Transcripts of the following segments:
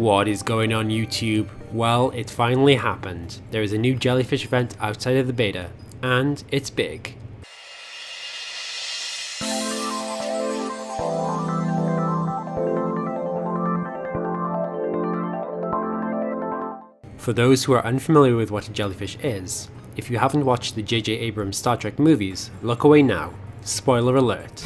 What is going on YouTube? Well, it finally happened. There is a new Jellyfish event outside of the beta, and it's big. For those who are unfamiliar with what a jellyfish is, if you haven't watched the J.J. Abrams Star Trek movies, look away now. Spoiler alert.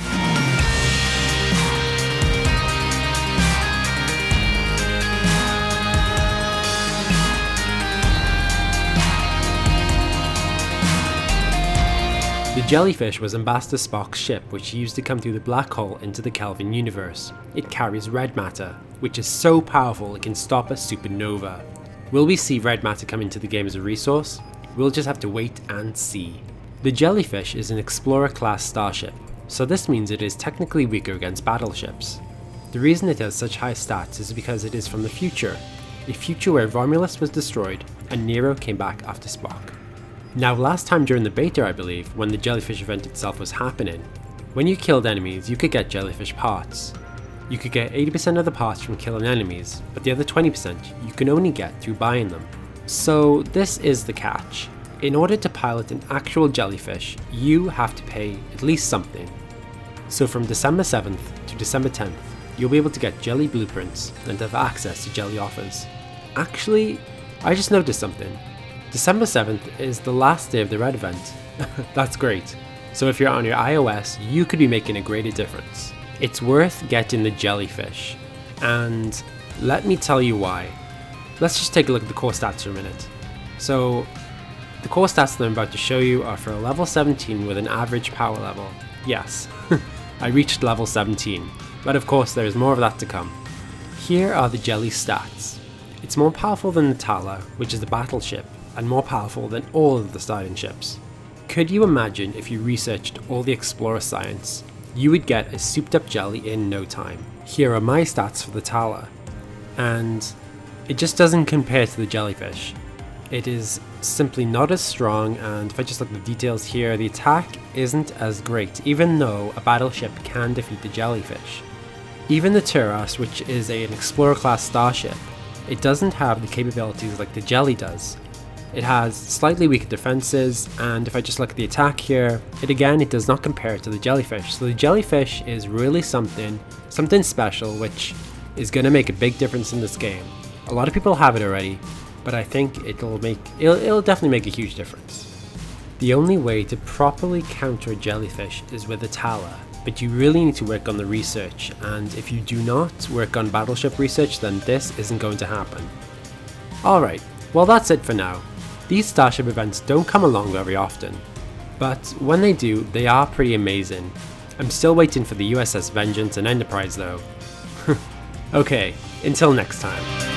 The Jellyfish was Ambassador Spock's ship, which he used to come through the black hole into the Kelvin universe. It carries red matter, which is so powerful it can stop a supernova. Will we see red matter come into the game as a resource? We'll just have to wait and see. The Jellyfish is an Explorer-class starship, so this means it is technically weaker against battleships. The reason it has such high stats is because it is from the future, a future where Romulus was destroyed and Nero came back after Spock. Now, last time during the beta, I believe, when the Jellyfish event itself was happening, when you killed enemies you could get Jellyfish parts. You could get 80% of the parts from killing enemies, but the other 20% you can only get through buying them. So this is the catch. In order to pilot an actual jellyfish, you have to pay at least something. So from December 7th to December 10th, you'll be able to get jelly blueprints and have access to jelly offers. Actually, I just noticed something. December 7th is the last day of the red event. That's great. So if you're on your iOS, you could be making a greater difference. It's worth getting the jellyfish, and let me tell you why. Let's just take a look at the core stats for a minute. So the core stats that I'm about to show you are for a level 17 with an average power level. Yes, I reached level 17, but of course there is more of that to come. Here are the jelly stats. It's more powerful than the Tala, which is the battleship, and more powerful than all of the starting ships. Could you imagine if you researched all the Explorer science? You would get a souped up jelly in no time. Here are my stats for the Tala, and it just doesn't compare to the Jellyfish. It is simply not as strong, and if I just look at the details here, the attack isn't as great, even though a battleship can defeat the Jellyfish. Even the Turas, which is an Explorer class starship, it doesn't have the capabilities like the Jelly does. It has slightly weaker defenses, and if I just look at the attack here, it does not compare to the Jellyfish. So the Jellyfish is really something special, which is going to make a big difference in this game. A lot of people have it already, but I think it'll definitely make a huge difference. The only way to properly counter a Jellyfish is with a Tala, but you really need to work on the research, and if you do not work on battleship research, then this isn't going to happen. Alright, well that's it for now. These starship events don't come along very often, but when they do, they are pretty amazing. I'm still waiting for the USS Vengeance and Enterprise though. Okay, until next time.